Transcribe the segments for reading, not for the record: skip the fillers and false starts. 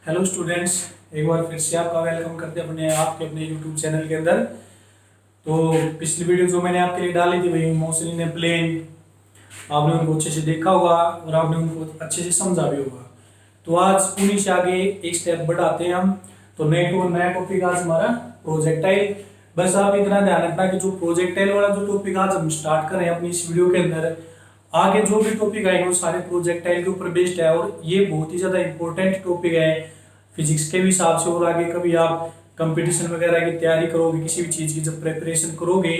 Hello students, एक बार फिर से आपका वेलकम करते हैं आपके अपने यूट्यूब चैनल के अंदर। तो पिछली वीडियो जो मैंने आपके लिए डाली थी वही मोशन इन प्लेन, आपने उनको अच्छे से देखा होगा और आपने उनको अच्छे से समझा भी होगा। तो आज उन्हीं से आगे एक स्टेप बढ़ाते हैं हम। तो नया टॉपिक आज हमारा प्रोजेक्टाइल। बस आप इतना ध्यान रखना कि जो प्रोजेक्टाइल वाला जो टॉपिक आज हम स्टार्ट कर रहे हैं अपनी इस वीडियो के अंदर, आगे जो भी टॉपिक आएंगे वो सारे प्रोजेक्टाइल के ऊपर बेस्ड है और ये बहुत ही ज्यादा इंपॉर्टेंट टॉपिक है फिजिक्स के भी हिसाब से। और आगे कभी आप कंपटीशन वगैरह की तैयारी करोगे, किसी भी चीज की जब प्रेपरेशन करोगे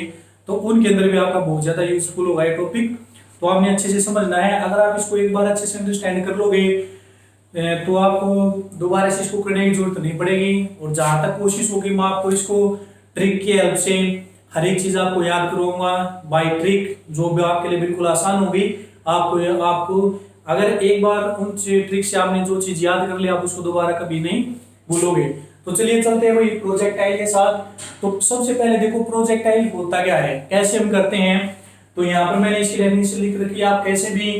तो उनके अंदर भी आपका बहुत ज्यादा यूजफुल होगा ये टॉपिक। तो आपने अच्छे से समझना है। अगर आप इसको एक बार अच्छे से अंडरस्टैंड कर लोगे तो आपको दोबारा से इसको करने की जरूरत नहीं पड़ेगी। और जहां तक कोशिश होगी मैं आपको इसको ट्रिक की हेल्प से हर एक चीज आपको याद करवाऊंगा बाय ट्रिक, जो भी आपके लिए बिल्कुल आसान होगी। आपको अगर एक बार उन ट्रिक से आपने जो चीज याद कर लिया आप उसको दोबारा कभी नहीं भूलोगे। तो चलिए चलते हैं वही प्रोजेक्टाइल के साथ। तो सबसे पहले देखो प्रोजेक्टाइल होता क्या है, कैसे हम करते हैं। तो यहाँ पर मैंने इसकी डेफिनेशन लिख रखी है, आप कैसे भी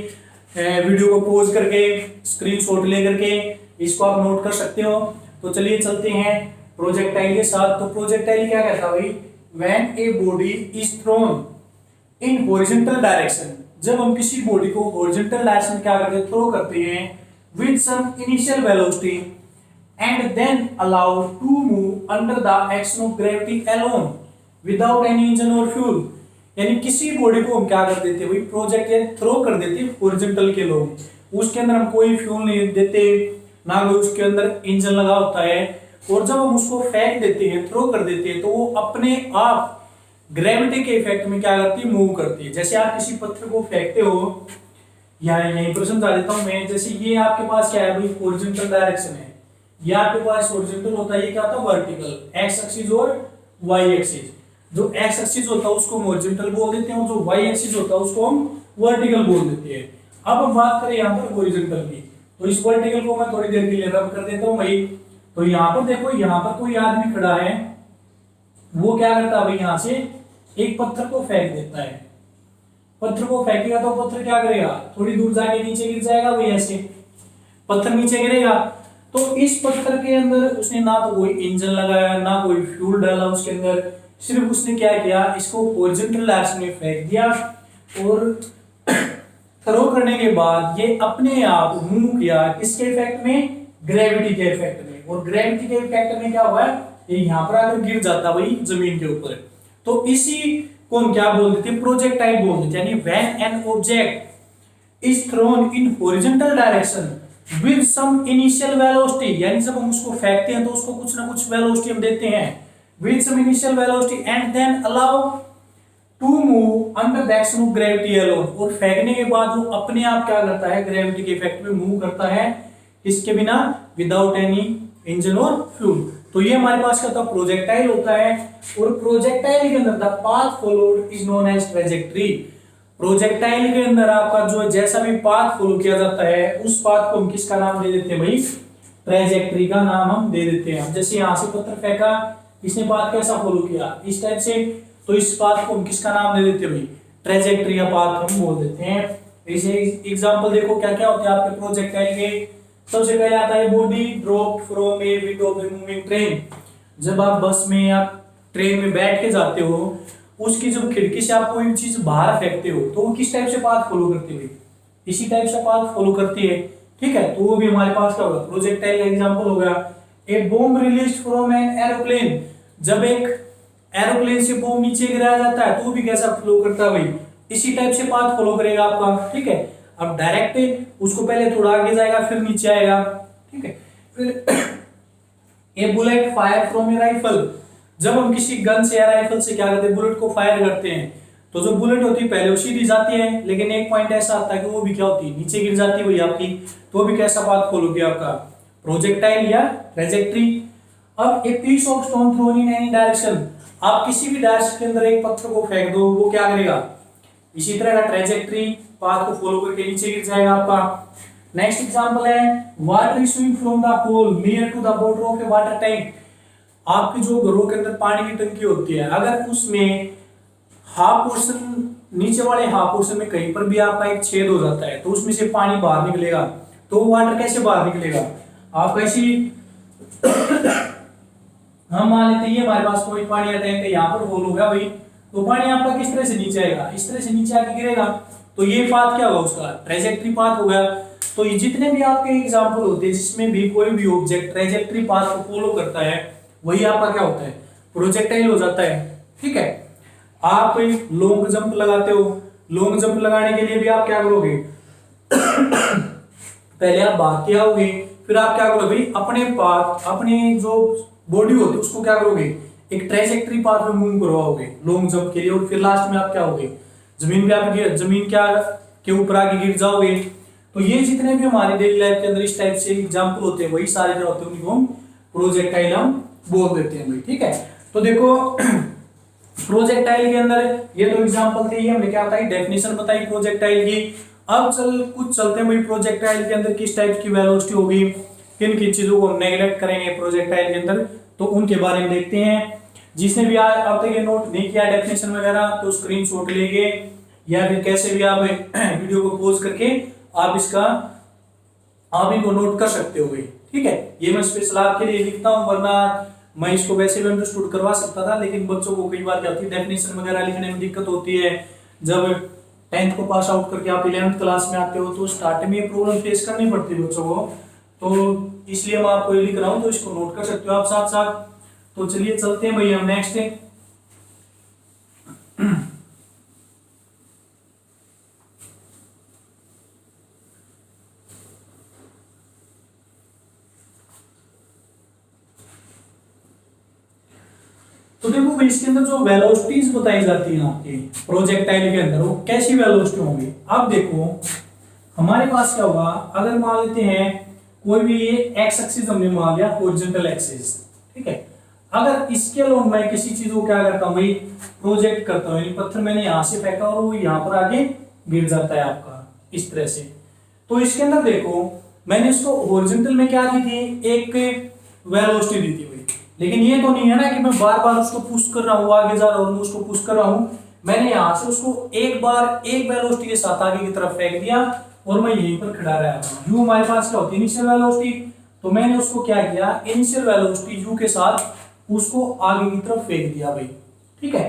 वीडियो को पॉज करके स्क्रीनशॉट ले करके इसको आप नोट कर सकते हो। तो चलिए चलते हैं प्रोजेक्टाइल के साथ। तो प्रोजेक्टाइल क्या कहता है भाई, when a body is thrown in horizontal direction, जब हम किसी बॉडी को हॉरिजॉन्टल डायरेक्शन क्या करते हैं, थ्रो करते हैं with some initial velocity and then allowed to move under the action of gravity alone without any engine और फ्यूल। यानी किसी बॉडी को हम क्या कर देते हैं भाई, प्रोजेक्ट या थ्रो कर देते हैं हॉरिजॉन्टल के लोग, उसके अंदर हम कोई फ्यूल नहीं देते, ना कोई उसके अंदर इंजन लगा होता है। और जब हम उसको फेंक देते हैं, थ्रो कर देते हैं, तो वो अपने आप ग्रेविटी के इफेक्ट में क्या करती है, मूव करती है। जैसे आप किसी पत्थर को फेंकते हो, यहीं पर समझा देता हूं मैं। जैसे ये आपके पास क्या है भाई, हॉरिजॉन्टल डायरेक्शन है, ये आपके पास हॉरिजॉन्टल होता है, ये क्या होता है वर्टिकल, एक्स एक्सिस और वाई एक्सिस। जो एक्स एक्सिस होता है उसको हम हॉरिजॉन्टल बोल देते हैं और जो वाई एक्सिस होता है उसको हम वर्टिकल बोल देते हैं। अब हम बात करें यहाँ पर हॉरिजॉन्टल की, तो इस वर्टिकल को मैं थोड़ी देर के लिए रब कर देता हूँ भाई। तो यहाँ पर देखो, यहाँ पर कोई आदमी खड़ा है, वो क्या करता है भाई, यहाँ से एक पत्थर को फेंक देता है। पत्थर को फेंकेगा तो पत्थर क्या करेगा, थोड़ी दूर जाके नीचे गिर जाएगा भाई, ऐसे पत्थर नीचे गिरेगा। तो इस पत्थर के अंदर उसने ना तो कोई इंजन लगाया, ना कोई फ्यूल डाला उसके अंदर, सिर्फ उसने क्या किया, इसको हॉरिजॉन्टल डायरेक्शन में फेंक दिया और थ्रो करने के बाद ये अपने आप मूव किया, किसके इफेक्ट में, ग्रेविटी के इफेक्ट में। और ग्रेविटी के इफेक्ट में क्या हुआ, ये यहाँ पर आकर गिर जाता भाई जमीन के ऊपर। तो इसी को हम क्या बोल देते हैं, प्रोजेक्टाइल बोल देते हैं। यानी when an object is thrown in horizontal direction with some initial velocity, यानी जब हम उसको फेंकते हैं तो उसको कुछ ना कुछ वेलोसिटी हम देते हैं, with some initial velocity and then allow to move under the action of gravity alone. और फेंकने के बाद वो अपने आप क्या करता है, ग्रेविटी के इफेक्ट में मूव करता है, इसके बिना, विदाउट एनी इंजन और फ्यूल। तो ये हमारे पास क्या होता है, प्रोजेक्टाइल होता है। और प्रोजेक्टाइल के अंदर the path followed is known as trajectory. Projectile के अंदर आपका जो जैसा भी पाथ फॉलो किया जाता है उस पाथ को हम किसका नाम दे देते हैं भाई, ट्रेजेक्टरी का नाम हम दे देते हैं। जैसे यहां से पत्थर फेंका, इसने पाथ कैसा फॉलो किया, इस टाइप से, तो इस पाथ को हम किसका नाम दे देते हैं भाई, ट्रेजेक्टरी का पाथ हम बोल देते हैं। इसे एग्जांपल देखो क्या क्या होते हैं आपके प्रोजेक्टाइल के। सबसे पहले आता है body dropped from a window of the moving train. जब आप बस में या ट्रेन में बैठ के जाते हो, उसकी जब खिड़की से आप कोई चीज बाहर फेंकते हो तो वो किस टाइप से पाथ फॉलो करती है, इसी टाइप से पाथ फॉलो करती है। ठीक है, तो वो भी हमारे पास क्या होगा, प्रोजेक्टाइल का एग्जांपल हो गया। A bomb released from an aeroplane, जब एक एरोप्लेन से बॉम्ब नीचे गिराया जाता है तो वो भी कैसा फ्लो करता है भाई, इसी टाइप से पाथ फॉलो करेगा आपका। ठीक है, अब डायरेक्ट उसको पहले थोड़ा आगे जाएगा फिर नीचे आएगा। ठीक है, फिर a bullet fire from a rifle, जब हम किसी गन से या राइफल से क्या करते हैं, बुलेट को फायर करते हैं, तो जो बुलेट होती है पहले वो सीधी जाती है, लेकिन एक पॉइंट ऐसा आता है कि वो भी क्या होती है, नीचे गिर जाती है वही आपकी। तो वो भी कैसा पाथ फॉलो किया आपका, प्रोजेक्टाइल या ट्रेजेक्टरी। अब a piece of stone thrown in any direction, आप किसी भी डायरेक्शन के अंदर एक पत्थर को फेंक दो, वो क्या करेगा, इसी तरह का ट्रेजेक्टरी पाथ को फॉलो करके नीचे गिर जाएगा आपका। नेक्स्ट एग्जांपल है water issuing from the hole near to the border of a water tank. आपकी जो घरों के अंदर पानी की टंकी होती है, अगर उसमें हाफ पोर्शन, नीचे वाले हाफ पोर्शन में कहीं पर भी आपका एक छेद हो जाता है तो उसमें से पानी बाहर निकलेगा, तो वाटर कैसे बाहर निकलेगा, आप कैसी हम मान लेते हैं ये हमारे पास कोई पानी का टैंक है, यहाँ पर होल हो गया भाई, तो पानी आपका किस तरह से नीचे आएगा, इस तरह से नीचे आके गिरेगा, तो ये पाथ क्या होगा उसका, ट्रेजेक्टरी पाथ हो गया। तो ये जितने भी आपके एग्जांपल होते हैं जिसमें भी कोई भी ऑब्जेक्ट ट्रेजेक्टरी पाथ को फॉलो करता है, वही आपका क्या होता है, प्रोजेक्टाइल हो जाता है। ठीक है, आप लॉन्ग जंप लगाते हो, लॉन्ग जंप लगाने के लिए भी आप क्या करोगे पहले आप भाग के आओगे, फिर आप क्या करोगे भाई, अपने पाथ, अपनी जो बॉडी होती है उसको क्या करोगे, एक ट्रेजेक्टरी पाथ में मूव करवाओगे लॉन्ग जंप के लिए, और फिर लास्ट में आप क्या होगे, जमीन पे आप जमीन क्या के ऊपर आके गिर जाओगे। तो ये जितने भी हमारे डेली लाइफ के अंदर इस टाइप से एग्जांपल होते हैं, वही सारे जो होते हैं उनको हम प्रोजेक्टाइल हम बोल देते हैं भाई। ठीक है, तो देखो प्रोजेक्टाइल के अंदर ये तो एग्जांपल थे, ये हमने क्या बताई, डेफिनेशन बताई प्रोजेक्टाइल की। अब चलते हैं भाई प्रोजेक्टाइल के अंदर किस टाइप की वेलोसिटी होगी, किन किन चीजों को नेगलेक्ट करेंगे प्रोजेक्टाइल के अंदर, तो उनके बारे में देखते हैं। जिसने भी आज अब तक ये नोट नहीं किया डेफिनेशन वगैरह, तो स्क्रीनशॉट लेंगे या फिर कैसे भी आप वीडियो को पॉज करके आप इनको नोट कर सकते हो भाई। ठीक है, ये मैं स्पेशल आपके लिए लिखता हूँ, वरना मैं इसको वैसे भी अंडरस्टूड करवा सकता था, लेकिन बच्चों को कई बार क्या होती है, डेफिनेशन वगैरह लिखने में दिक्कत होती है। जब 10th को पास आउट करके आप 11th क्लास में आते हो तो स्टार्टिंग में ये प्रॉब्लम फेस करनी पड़ती है बच्चों को, तो इसलिए मैं आपको ये लिख रहा हूँ, तो इसको नोट कर सकते हो आप साथ साथ। तो चलिए चलते हैं भाई हम नेक्स्ट तो देखो भाई इसके अंदर जो वेलोसिटीज बताई जाती है आपके प्रोजेक्टाइल के अंदर, वो कैसी वेलोसिटी होंगी। अब देखो हमारे पास क्या होगा, अगर मान लेते हैं कोई भी ये एक्स एक्सिस हमने मान लिया, हॉरिजॉन्टल एक्सिस। ठीक है, अगर इसके अलोंग मैं किसी चीज को क्या करता हूँ भाई, प्रोजेक्ट करता हूँ, यानी पत्थर मैंने यहाँ से फेंका और वो यहाँ पर आगे गिर जाता है आपका इस तरह से। तो इसके अंदर देखो मैंने इसको हॉरिजॉन्टल में क्या दी थी, एक वेलोसिटी दी थी भाई, लेकिन ये तो नहीं है ना कि मैं बार बार उसको पुश कर रहा हूँ, आगे जा रहा हूँ, उसको पुश कर रहा हूँ। मैंने यहाँ से उसको एक बार एक वेलोसिटी के साथ आगे की तरफ फेंक दिया और मैं यहीं पर खड़ा रहा हूँ। यू हमारे पास क्या होती है, इनिशियल वेलोसिटी, तो मैंने उसको क्या किया, इनिशियल वेलोसिटी यू के साथ उसको आगे की तरफ फेंक दिया भाई। ठीक है,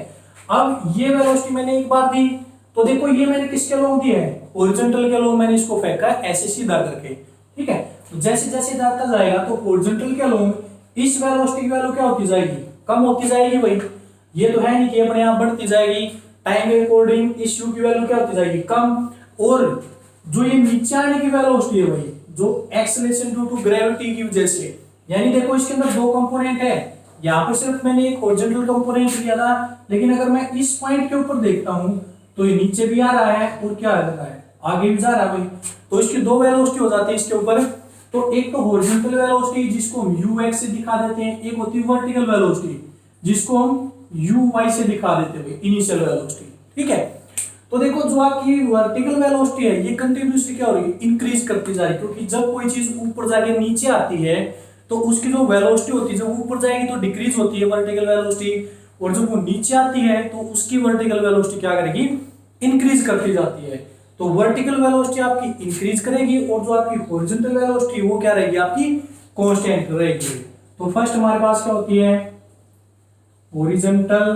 अब ये वेलोसिटी मैंने एक बार दी, तो देखो ये मैंने किसके अलोंग दी है, हॉरिजॉन्टल के अलोंग मैंने इसको फेंका ऐसे सीधा करके। ठीक है, तो जैसे जैसे जाता जाएगा तो हॉरिजॉन्टल के अलोंग इस वेलोसिटी की वैल्यू क्या होती जाएगी, कम होती जाएगी भाई। ये तो है नहीं कि अपने आप बढ़ती जाएगी, टाइम के अकॉर्डिंग इस यू की वैल्यू क्या होती जाएगी, कम। और जो ये नीचे आने की वेलोसिटी है भाई, जो एक्सेलरेशन ड्यू टू ग्रेविटी की वजह से, यानी देखो इसके अंदर दो कंपोनेंट है, यहाँ पर सिर्फ मैंने एक हॉरिजॉन्टल कंपोनेंट लिया था, लेकिन अगर मैं इस पॉइंट के ऊपर देखता हूँ तो ये नीचे भी आ रहा है और क्या आ रहा है, आगे भी जा रहा है भाई। तो इसकी दो वेलोसिटी हो जाती है इसके ऊपर। तो एक तो हॉरिजॉन्टल वेलोसिटी जिसको हम ux से दिखा देते हैं, एक होती है वर्टिकल वेलोसिटी जिसको हम uy से दिखा देते हैं, इनिशियल वेलोसिटी। ठीक है, तो देखो जो आपकी वर्टिकल वेलोसिटी है ये कंटिन्यूसली क्या हो रही है, इंक्रीज करती जा रही है, क्योंकि जब कोई चीज ऊपर जाके नीचे आती है तो उसकी जो वेलोसिटी होती है, जब ऊपर जाएगी तो डिक्रीज होती है वर्टिकल वेलोसिटी, और जब वो नीचे आती है तो उसकी वर्टिकल वेलोसिटी क्या करेगी, इंक्रीज करती जाती है। तो वर्टिकल वेलोसिटी आपकी इंक्रीज करेगी और जो आपकी हॉरिजॉन्टल वेलोसिटी वो क्या रहेगी, आपकी कांस्टेंट रहेगी। तो फर्स्ट हमारे पास क्या होती है, हॉरिजॉन्टल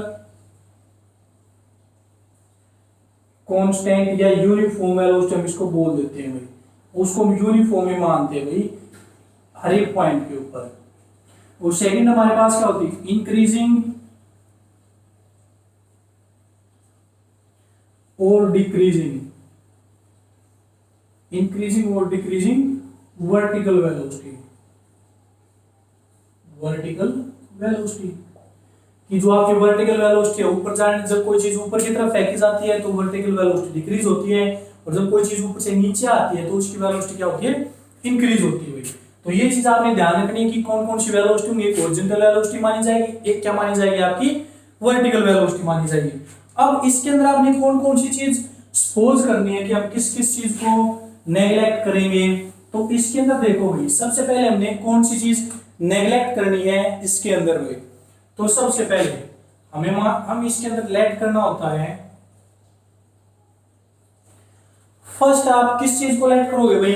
कांस्टेंट या यूनिफॉर्म वेलोसिटी हम इसको बोल देते हैं भाई, उसको हम यूनिफॉर्म ही मानते हैं भाई हर एक पॉइंट के ऊपर। और सेकंड हमारे पास क्या होती है, इंक्रीजिंग और डिक्रीजिंग, इंक्रीजिंग और decreasing vertical velocity, vertical velocity कि जो आपकी वर्टिकल वेलोसिटी है ऊपर जाने, जब कोई चीज ऊपर की तरफ फेंकी जाती है तो वर्टिकल वेलोसिटी डिक्रीज होती है, और जब कोई चीज ऊपर से नीचे आती है तो उसकी वेलोसिटी क्या होती है, इंक्रीज होती है। तो ये चीज आपने ध्यान रखनी है कि कौन कौन सी वेलोसिटी होंगी, एक हॉरिजॉन्टल वेलोसिटी मानी जाएगी, एक क्या मानी जाएगी, आपकी वर्टिकल वेलोसिटी मानी जाएगी। अब इसके अंदर आपने कौन कौन सी चीज सपोज करनी है कि हम किस किस चीज को नेग्लेक्ट करेंगे। तो इसके अंदर देखो भाई, सबसे पहले हमने कौन सी चीज नेग्लेक्ट करनी है इसके अंदर भाई, तो सबसे पहले हम इसके अंदर लेट करना होता है, फर्स्ट आप किस चीज को लेट करोगे भाई,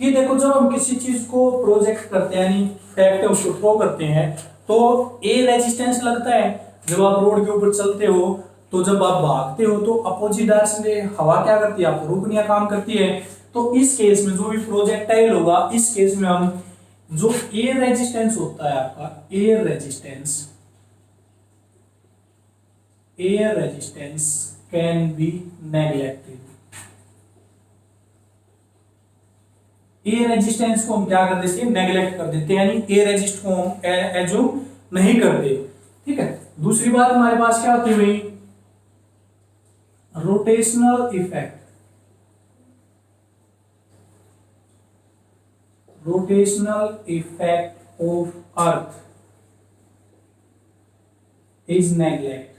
कि देखो जब हम किसी चीज को प्रोजेक्ट करते हैं यानी फेंकते हैं उसको थ्रो करते हैं तो ए रेजिस्टेंस लगता है। जब आप रोड के ऊपर चलते हो तो जब आप भागते हो तो अपोजिट डायरेक्शन में हवा क्या करती है, आपको रोकने का काम करती है। तो इस केस में जो भी प्रोजेक्टाइल होगा इस केस में हम जो एयर रेजिस्टेंस होता है आपका air resistance can be neglected. Air resistance को हम क्या कर देते हैं, नेग्लेक्ट कर देते हैं, यानी एयर रेजिस्ट को हम एज्यूम नहीं करते। ठीक है। दूसरी बात हमारे पास क्या होती है भाई, rotational effect. Rotational effect of earth is neglect.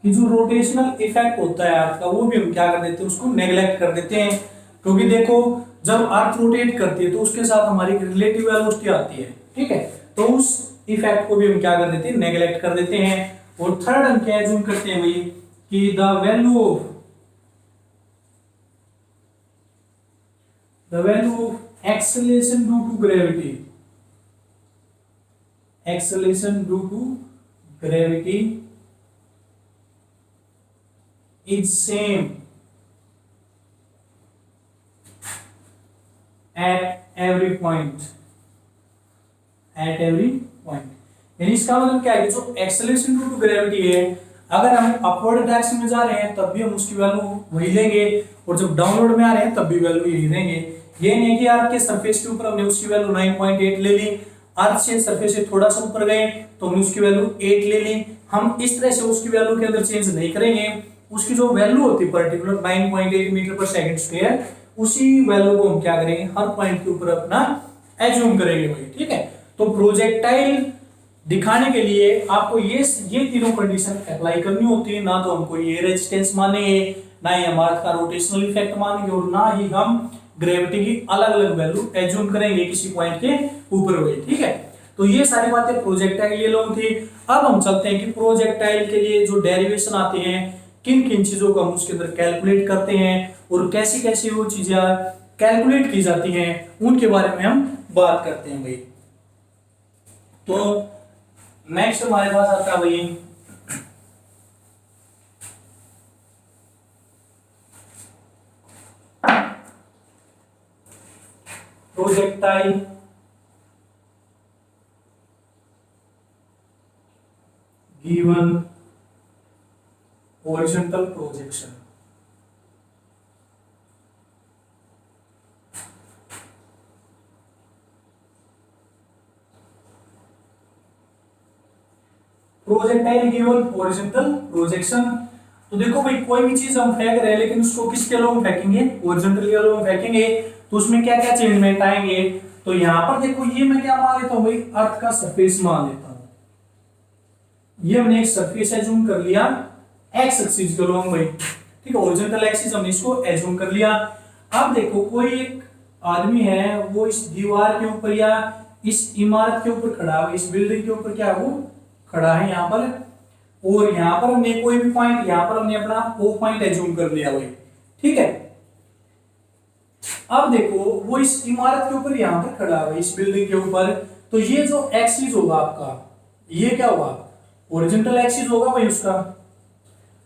कि जो रोटेशनल इफेक्ट होता है अर्थ का वो भी हम क्या कर देते हैं, उसको नेग्लेक्ट कर देते हैं। क्योंकि देखो जब अर्थ रोटेट करती है तो उसके साथ हमारी रिलेटिव वेलोसिटी आती है। ठीक है। तो उस इफेक्ट को भी हम क्या कर देते हैं, नेग्लेक्ट कर देते हैं। और थर्ड हम क्या एज्यूम करते हैं भाई कि the value of acceleration due to gravity, acceleration due to gravity is same at every point. यानी इसका मतलब क्या है कि जो एक्सेलरेशन ड्यू टू ग्रेविटी है अगर हम अपवर्ड डायरेक्शन में जा रहे हैं तब भी हम उसकी वैल्यू वही लेंगे और जब डाउनवर्ड में आ रहे हैं तब भी वैल्यू यही लेंगे। ये नहीं है कि अर्थ के सरफेस के ऊपर हमने उसकी वैल्यू 9.8 ले ली, अर्थ से सरफेस से थोड़ा सा ऊपर गए तो हमने उसकी वैल्यू 8 ले ली। हम इस तरह से उसकी वैल्यू के अंदर चेंज नहीं करेंगे। उसकी जो वैल्यू होती है पर्टिकुलर 9.8 मीटर पर सेकंड स्क्वायर, उसी वैल्यू को हम क्या करेंगे, हर पॉइंट के ऊपर अपना एज्यूम करेंगे भाई। ठीक है। तो प्रोजेक्टाइल दिखाने के लिए आपको ये तीनों कंडीशन अप्लाई करनी होती है। ना तो हमको ये रेजिस्टेंस मानेंगे, ना ही हम अर्थ का रोटेशनल इफेक्ट मानेंगे और ना ही हम ग्रेविटी की अलग अलग वैल्यू एज्यूम करेंगे किसी पॉइंट के ऊपर हुए। ठीक है। तो ये सारी बातें प्रोजेक्टाइल के लिए थी। अब हम चलते हैं कि प्रोजेक्टाइल के लिए जो डेरिवेशन आते हैं, किन किन चीजों को हम उसके अंदर कैलकुलेट करते हैं और कैसी कैसी वो चीजें कैलकुलेट की जाती हैं, उनके बारे में हम बात करते हैं भाई। तो नेक्स्ट हमारे पास आता है भाई projectile given horizontal projection. Projectile given horizontal projection. तो देखो भाई कोई भी चीज हम फेंक रहे हैं लेकिन उसको किसके लोग फेंकेंगे, हॉरिजॉन्टल के लोग फेंकेंगे। तो उसमें क्या क्या चेंजमेंट आएंगे, तो यहां पर देखो ये मैं क्या मान लेता हूं भाई, अर्थ का सरफेस मान लेता हूं। ये हमने एक सरफेस एज्यूम कर लिया एक्स एक्सिस के लोग भाई। ठीक है। हॉरिजॉन्टल एक्सिस हमने इसको एज्यूम कर लिया। अब देखो कोई एक आदमी है वो इस दीवार के ऊपर या इस इमारत के ऊपर खड़ा है, इस बिल्डिंग के ऊपर क्या है वो खड़ा है यहाँ पर, और यहाँ पर हमने कोई भी पॉइंट, यहाँ पर हमने अपना ओ पॉइंट एज्यूम कर लिया भाई। ठीक है। अब देखो वो इस इमारत के ऊपर यहाँ पर खड़ा है, इस बिल्डिंग के ऊपर। तो ये जो एक्सिस होगा आपका, ये क्या होगा, हॉरिजॉन्टल एक्सिस होगा भाई उसका।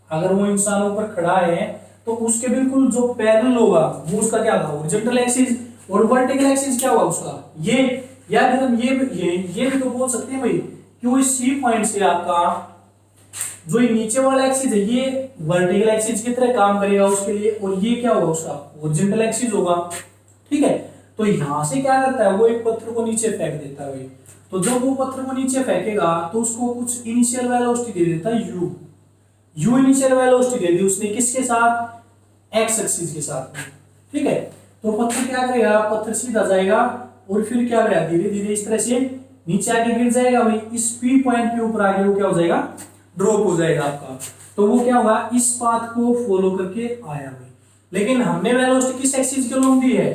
अगर वो इंसान ऊपर खड़ा है तो उसके बिल्कुल जो पैरेलल होगा वो उसका क्या होगा, हॉरिजॉन्टल एक्सिस। और वर्टिकल एक्सिस क्या होगा उसका, ये। या फिर हम ये भी तो बोल सकते हैं भाई कि वो इस सी पॉइंट से आपका जो ये नीचे वाला एक्सिस है ये वर्टिकल एक्सिस की तरह काम करेगा उसके लिए, और ये क्या होगा उसका हॉरिजॉन्टल एक्सिस होगा। ठीक है। तो यहां से क्या करता है वो एक पत्थर को नीचे फेंक देता है भाई। तो जब वो पत्थर को नीचे फेंकेगा तो उसको कुछ इनिशियल वेलोसिटी दे देता है यू इनिशियल वेलोसिटी दे दी उसने किसके साथ, एक्स एक्सिस के साथ में। ठीक है। तो पत्थर क्या करेगा, पत्थर सीधा जाएगा और फिर क्या करेगा, धीरे धीरे इस तरह से नीचे आके गिर जाएगा भाई। इस पी पॉइंट के ऊपर आके वो क्या हो जाएगा, ड्रॉप हो जाएगा आपका। तो वो क्या होगा, इस पाथ को फॉलो करके आया भाई। लेकिन हमने वेलोसिटी किस एक्सिस के लोग दी है,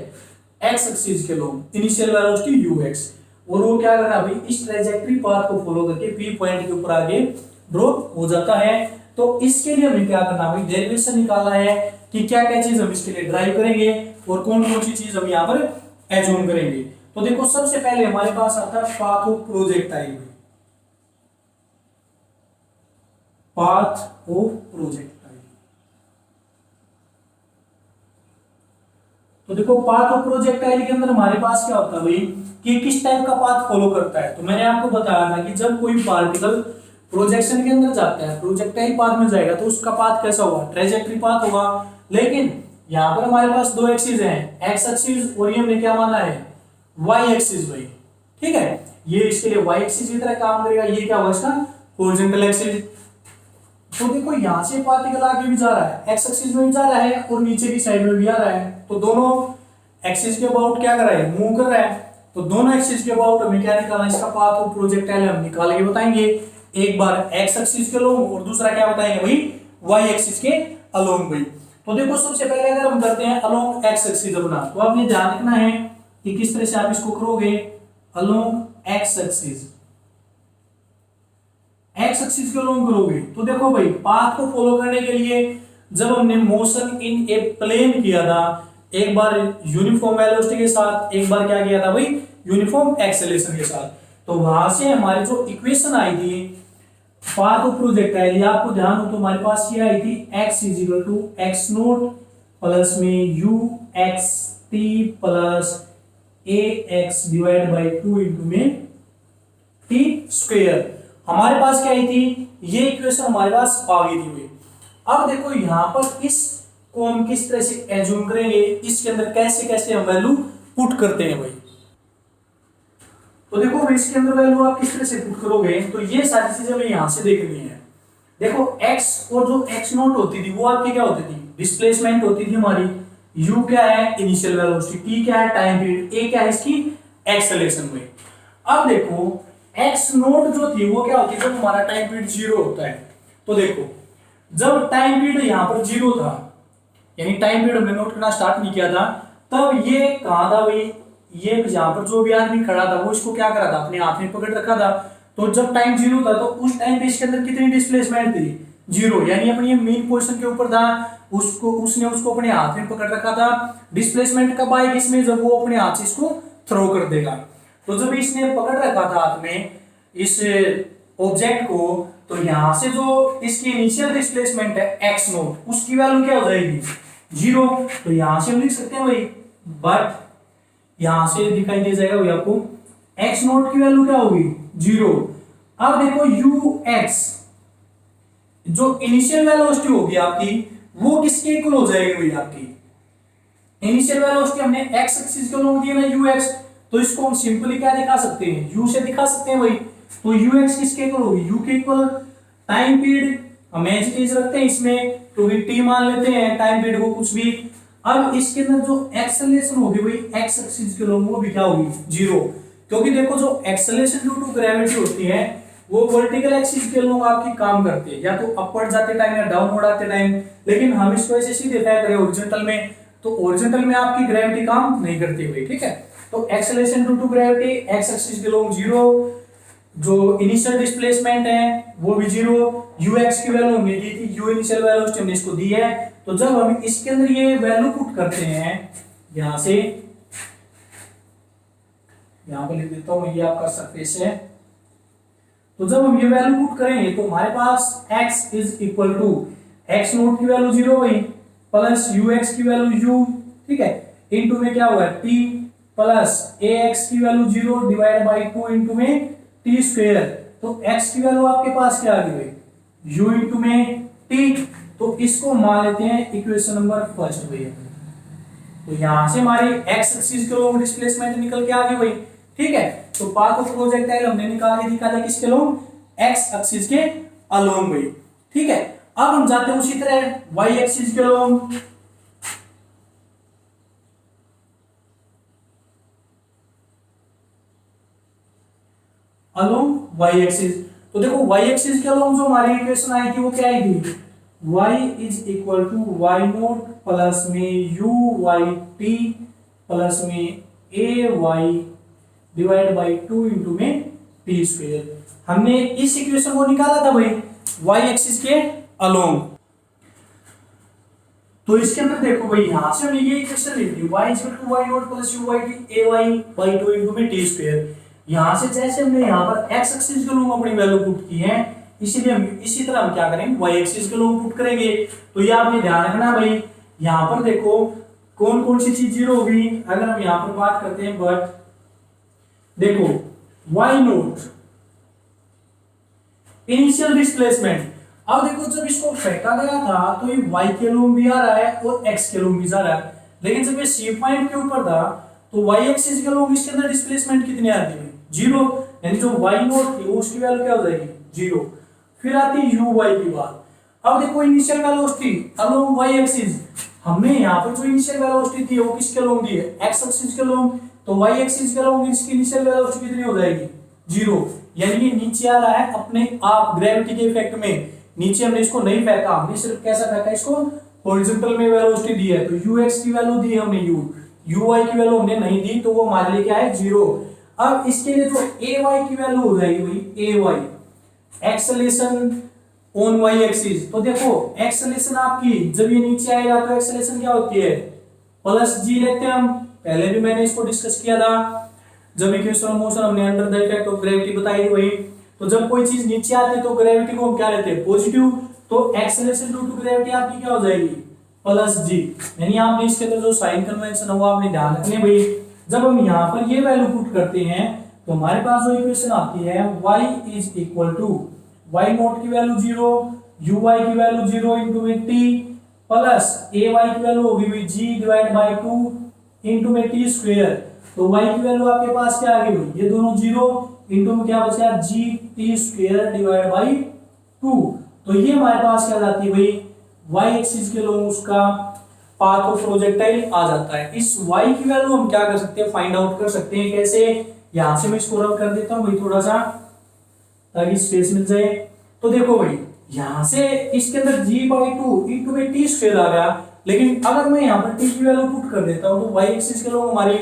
एक्स एक्सिस के लोग, इनिशियल वेलोसिटी यू एक्स। और वो क्या कर रहा है भाई, इस ट्रैजेक्टरी पाथ को फॉलो करके पी पॉइंट के ऊपर आगे ड्रॉप हो जाता है। तो इसके लिए हमें क्या करना भाई, डेरिवेशन निकालना है कि क्या क्या चीज हम इसके लिए ड्राइव करेंगे और कौन कौन सी चीज हम यहाँ पर एज्यूम करेंगे। तो देखो सबसे पहले हमारे पास आता है path of projectile. Path of projectile, तो देखो पाथ ऑफ प्रोजेक्टाइल के अंदर हमारे पास क्या होता है भाई कि किस टाइप का पाथ फॉलो करता है। तो मैंने आपको बताया था कि जब कोई पार्टिकल प्रोजेक्शन के अंदर जाता है, प्रोजेक्टाइल पाथ में जाएगा, तो उसका पाथ कैसा होगा, ट्रेजेक्टरी पाथ होगा। लेकिन यहाँ पर हमारे पास दो एक्सिस हैं, एक्स एक्सिस और ये हमने क्या माना है, वाई एक्सिस भाई। ठीक है, ये इसके लिए वाई एक्सिस की तरह काम करेगा, ये क्या होगा इसका हॉरिजॉन्टल एक्सिस। तो देखो यहाँ से पार्टिकल आगे भी जा रहा है, एक्स एक्सिस में भी जा रहा है और नीचे की साइड में भी आ रहा है, तो दोनों एक्सिस के अबाउट क्या कर रहा है, मूव कर रहा है। तो दोनों एक्सिस के अबाउट हमें क्या निकालना है, इसका पाथ ऑफ प्रोजेक्टाइल हम निकाल के बताएंगे। एक बार एक्स एक्सिस के अलोंग और दूसरा क्या बताएंगे भाई, वाई एक्सिस के अलोंग भाई। तो देखो सबसे पहले अगर हम करते हैं अलोंग एक्स एक्सिस अपना, तो आपने ध्यान रखना है कि किस तरह से आप इसको करोगे, along x axis, x axis के अलोंग करोगे। तो देखो भाई पाथ को फॉलो करने के लिए जब हमने मोशन इन ए प्लेन किया था, एक बार यूनिफॉर्म वेलोसिटी के साथ, एक बार क्या किया था भाई यूनिफॉर्म एक्सेलरेशन के साथ, तो वहां से हमारी जो इक्वेशन आई थी पाथ ऑफ प्रोजेक्टाइल, आपको ध्यान हो तो हमारे पास ये आई थी x is equal to x naught plus में u x t plus a x divide by 2 into में टी स्क्वेयर। हमारे पास क्या आई थी, ये इक्वेशन हमारे पास आ गई थी भाई। अब देखो यहाँ पर इस को हम किस तरह से एज्यूम करेंगे, इसके अंदर कैसे कैसे हम वैल्यू पुट करते हैं भाई। तो देखो भाई इसके अंदर वैल्यू आप किस तरह से पुट करोगे, तो ये सारी चीजें हमें यहाँ से देखनी है। देखो x और जो x नोट होती थी वो आपकी क्या होती थी, डिस्प्लेसमेंट होती थी हमारी, u क्या है इनिशियल वेलोसिटी, t क्या है टाइम पीरियड, a क्या है इसकी एक्सेलरेशन में। अब देखो x नोट जो थी वो क्या होती है, जब हमारा टाइम पीरियड 0 होता है। तो देखो जब टाइम पीरियड यहाँ पर 0 था, यानी टाइम पीरियड हमने नोट करना स्टार्ट नहीं किया था, तब ये कहाँ था भाई, ये यहाँ पर जो भी आदमी खड़ा था वो इसको क्या करा था, अपने हाथ में पकड़ रखा था। तो जब टाइम 0 था तो उस टाइम पे इसके अंदर कितनी डिस्प्लेसमेंट थी, 0, यानी अपनी ये मेन पोजीशन के ऊपर था, उसने उसको अपने हाथ में पकड़ रखा था। डिस्प्लेसमेंट कब आएगी इसमें, जब वो अपने हाथ से इसको थ्रो कर देगा। तो जब इसने पकड़ रखा था हाथ में इस ऑब्जेक्ट को, तो यहां से जो इसकी इनिशियल डिस्प्लेसमेंट है एक्स नोट, उसकी वैल्यू क्या हो जाएगी 0। तो यहां से हम लिख सकते हैं भाई, बट यहां से दिखाई दे जाएगा भाई आपको एक्स नोट की वैल्यू क्या होगी 0। अब देखो यू एक्स जो इनिशियल वेलोसिटी होगी आपकी वो किसके इक्वल हो जाएगी भाई, आपकी इनिशियल वेलोसिटी हमने एक्स एक्सिस के लोग दिया ना यू एक्स, तो इसको हम सिंपली क्या दिखा सकते हैं, यू से दिखा सकते हैं भाई। तो यू एक्स किसके इक्वल होगी, यू के इक्वल टाइम पीरियड हम एज इट इज रखते हैं इसमें, तो टी मान लेते हैं टाइम पीरियड को कुछ भी। अब इसके अंदर जो एक्सेलरेशन होगी भाई एक्स एक्सिस के लोग वो भी क्या होगी 0, क्योंकि देखो जो एक्सेलरेशन ड्यू टू ग्रेविटी होती है वो वर्टिकल एक्सिस के लोग आपकी काम करते हैं, या तो अपवर्ड जाते टाइम या डाउनवर्ड आते टाइम। लेकिन हम इसको ऐसे सीधे फेंक रहे हैं हॉरिजॉन्टल में, तो हॉरिजॉन्टल में आपकी ग्रेविटी काम नहीं करती हुई, ठीक है। तो acceleration due to gravity x axis के लोग 0, जो इनिशियल डिस्प्लेसमेंट है वो भी 0, यू एक्स की वैल्यू हमने दी थी, यू इनिशियल वैल्यू हमने इसको दी है। तो जब हम इसके अंदर ये वैल्यू पुट करते हैं, यहां से यहां पर लिख देता हूं, ये आपका सरफेस है। तो जब हम ये वैल्यू पुट करेंगे तो हमारे पास x is equal to x not की वैल्यू 0 हुई प्लस यू एक्स की वैल्यू u, ठीक है, इनटू में क्या हुआ t प्लस ए एक्स की वैल्यू 0 डिवाइड बाई 2 इंटू में टी स्क्वायर। तो x की वैल्यू आपके पास क्या आ गई भाई u इंटू में t, तो इसको मान लेते हैं इक्वेशन नंबर फर्स्ट भैया। तो यहां से हमारी x एक्सिस के लोग डिस्प्लेसमेंट निकल के आ गई भाई, ठीक है। तो पाथ ऑफ प्रोजेक्टाइल हमने निकाल के दिखा था किसके लोग, x एक्सिस के अलोंग भाई, ठीक है। अब हम जाते हैं उसी तरह y एक्सिस के अलोंग। अलोंग y एक्सिस, तो देखो y एक्सिस के अलोंग जो हमारी इक्वेशन आई थी वो क्या आई थी, y is equal to y not plus में u y t प्लस में a y divide by 2 into में टी स्क्वायर। हमने इस इक्वेशन को निकाला था भाई y एक्सिस के अलोंग। तो इसके अंदर देखो भाई यहां से हमने ये इक्वेशन लिख दी y y not plus u by t ay by 2 into में t स्क्वायर। यहां से जैसे हमने यहां पर x एक्सिस के लोग अपनी वैल्यू पुट की है, इसीलिए हम इसी तरह हम क्या करेंगे y एक्सिस के लोग पुट करेंगे। तो ये आपने ध्यान रखना भाई, यहां पर देखो कौन कौन सी चीज जीरो होगी अगर हम यहां पर बात करते हैं। बट देखो y नॉट इनिशियल डिस्प्लेसमेंट, अब देखो जब इसको फेंका गया था तो ये y के लोग भी आ रहा है और x के लोग भी जा रहा है, लेकिन जब ये C पॉइंट के ऊपर था तो y एक्सिस के लोग इसके अंदर डिस्प्लेसमेंट कितनी आती है, जीरो, यानी जो y नॉट थी उसकी वैल्यू क्या हो जाएगी, जीरो। फिर आती है u y की बात। अब देखो initial velocity along y axis, हमने यहाँ पर जो इनिशियल वेलोसिटी थी वो किसके लोग दी है, x एक्सिस के लोग, तो y एक्सिस के लोग इसकी इनिशियल वेलोसिटी कितनी हो जाएगी, जीरो, यानी ये नीचे आ रहा है अपने आप ग्रेविटी के इफेक्ट में। नीचे हमने इसको नहीं फेंका, हमने सिर्फ कैसा फेंका, इसको हॉरिजॉन्टल में वेलोसिटी दी है, तो ux की वैल्यू दी है हमने uy की वैल्यू हमने नहीं दी, तो वो हमारे लिए क्या है, जीरो। अब इसके लिए जो ay की वैल्यू हो जाएगी भाई ay acceleration on y axis, तो देखो एक्सेलरेशन आपकी जब ये नीचे आएगा तो एक्सेलरेशन क्या होती है, प्लस g लेते हैं हम, पहले भी मैंने इसको डिस्कस किया था जब इक्वेशन ऑफ मोशन हमने under the effect of gravity बताई थी वही। तो जब कोई चीज नीचे आती है तो ग्रेविटी को हम क्या लेते हैं, पॉजिटिव, तो एक्सेलरेशन ड्यू टू ग्रेविटी आपकी क्या हो जाएगी, प्लस जी। यानी आपने इसके अंदर जो साइन कन्वेंशन है वो आपने ध्यान रखने भाई। जब हम यहाँ पर ये वैल्यू पुट करते हैं तो हमारे पास जो इक्वेशन आती है y is equal to y not की वैल्यू जीरो, uy की वैल्यू जीरो इंटू में t प्लस ay की वैल्यू होगी भाई g डिवाइड बाय 2 इंटू में t स्क्वायर। तो y की वैल्यू आपके पास क्या आ गई भाई, ये दोनों जीरो इंटू में क्या बचा g t square divide by 2। तो ये हमारे पास क्या जाती है भाई y एक्सिस के लोग उसका पाथ ऑफ प्रोजेक्टाइल आ जाता है। इस y की वैल्यू हम क्या कर सकते हैं, फाइंड आउट कर सकते हैं। कैसे, यहां से मैं इसको रब कर देता हूं भाई थोड़ा सा ताकि स्पेस मिल जाए। तो देखो भाई यहां से इसके अंदर g बाई 2 इंटू में t स्क्वायर आ गया, लेकिन अगर मैं यहां पर t की वैल्यू पुट कर देता हूं तो y एक्सिस के लोग हमारी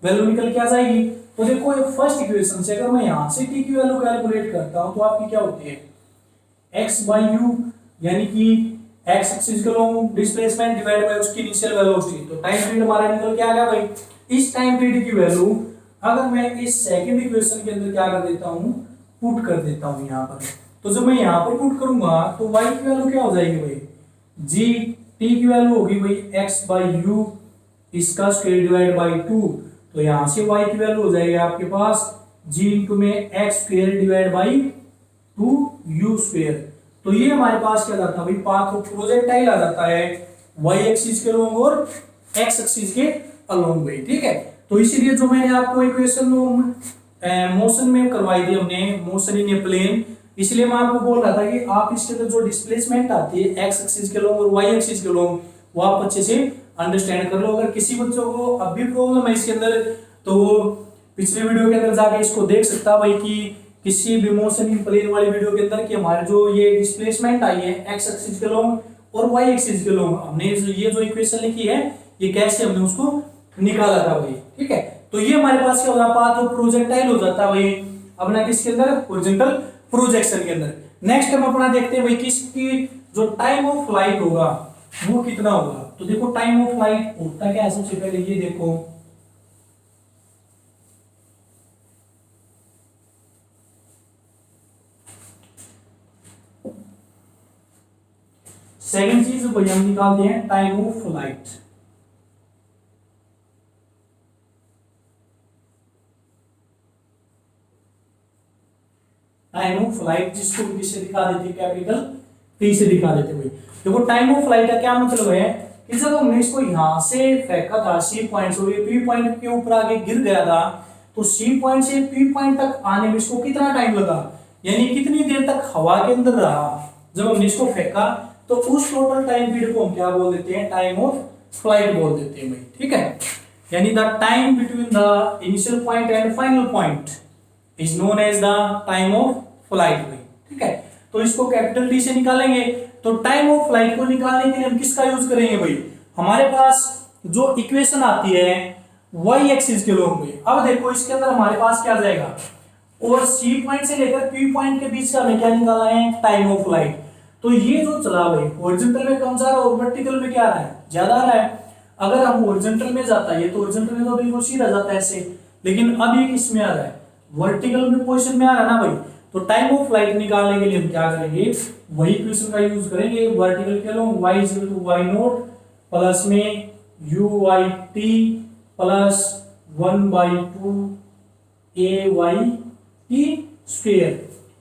वैल्यू निकल के आ जाएगी। तो देखो ये फर्स्ट इक्वेशन से अगर मैं यहां से t की वैल्यू कैलकुलेट करता हूं तो आपकी क्या होती है, x बाई u, यानी कि x एक्सिस के लोग डिस्प्लेसमेंट डिवाइड बाय उसकी इनिशियल वेलोसिटी। तो टाइम पीरियड हमारा निकल के आ गया भाई। इस टाइम पीरियड की वैल्यू अगर मैं इस सेकंड इक्वेशन के अंदर क्या कर देता हूं, पुट कर देता हूं यहां पर, तो जब मैं यहां पर पुट करूंगा तो y की वैल्यू क्या हो जाएगी भाई, g, t की वैल्यू होगी भाई x बाई u इसका स्क्वायर डिवाइड बाई 2। तो यहां से y की वैल्यू हो जाएगी आपके पास g इंटू में x square divide by 2 u square. तो ये हमारे पास क्या जाता है भाई, पाथ ऑफ प्रोजेक्टाइल आ जाता है y एक्सिस के अलोंग और x एक्सिस के अलोंग भाई, ठीक है। तो इसीलिए जो मैंने आपको इक्वेशन मोशन में करवाई थी हमने, मोशन इन ए प्लेन, इसलिए मैं आपको बोल रहा था कि आप इसके अंदर जो डिस्प्लेसमेंट आती है x एक्सिस के अलोंग और y एक्सिस के अलोंग वो आप अच्छे से अंडरस्टैंड कर लो। अगर किसी बच्चों को अब भी प्रॉब्लम है इसके अंदर तो वो पिछले वीडियो के अंदर जाके इसको देख सकता भाई कि किसी भी मोशन इन प्लेन वाली वीडियो के अंदर कि हमारे जो ये डिस्प्लेसमेंट आई है x एक्सिस के लोग और y एक्सिस के लोग, हमने ये जो इक्वेशन लिखी है ये कैसे हमने उसको निकाला था भाई, ठीक है। तो ये हमारे पास क्या होगा, पाथ ऑफ प्रोजेक्टाइल हो जाता है भाई अपना किसके अंदर, हॉरिजॉन्टल प्रोजेक्शन के अंदर। नेक्स्ट हम अपना देखते हैं भाई किसकी जो टाइम ऑफ फ्लाइट होगा वो कितना होगा। तो देखो टाइम ऑफ फ्लाइट होता क्या है, सबसे पहले ये देखो सेकंड चीज भाई हम निकालते हैं time of flight. Time of flight जिसको भी किससे दिखा देते हैं, कैपिटल T से दिखा देते भाई। देखो टाइम ऑफ फ्लाइट का क्या मतलब है कि जब हमने इसको यहां से फेंका था C पॉइंट से, ये P पॉइंट के ऊपर आके गिर गया था, तो C पॉइंट से P पॉइंट तक आने में इसको कितना टाइम लगा, यानी कितनी देर तक हवा के अंदर रहा जब हमने इसको फेंका, तो उस टोटल टाइम पीरियड को हम क्या बोल देते हैं, टाइम ऑफ फ्लाइट बोल देते हैं भाई, ठीक है। यानी the time between the initial point and final point is known as the time of flight भाई, ठीक है। तो इसको कैपिटल T से निकालेंगे। तो टाइम ऑफ फ्लाइट को निकालने के लिए हम किसका यूज करेंगे भाई, हमारे पास जो इक्वेशन आती है y एक्सिस के लोग में। अब देखो इसके अंदर हमारे पास क्या जाएगा, और C पॉइंट से लेकर P पॉइंट के बीच का हमें क्या निकाला है, टाइम ऑफ फ्लाइट। तो ये जो चला भाई हॉरिजॉन्टल में कम जा रहा है और वर्टिकल में क्या आ रहा है, ज्यादा आ रहा है। अगर हम ओरिजेंटल में जाता है, ये तो ओरिजेंटल में तो बिल्कुल सीधा जाता है ऐसे, लेकिन अब ये किस में आ रहा है, वर्टिकल में पोजीशन में आ रहा है ना भाई। तो टाइम ऑफ फ्लाइट निकालने के लिए हम क्या करेंगे, वही इक्वेशन का यूज करेंगे। वर्टिकल के लो y equal to y not plus में u y t plus 1/2 a y t square.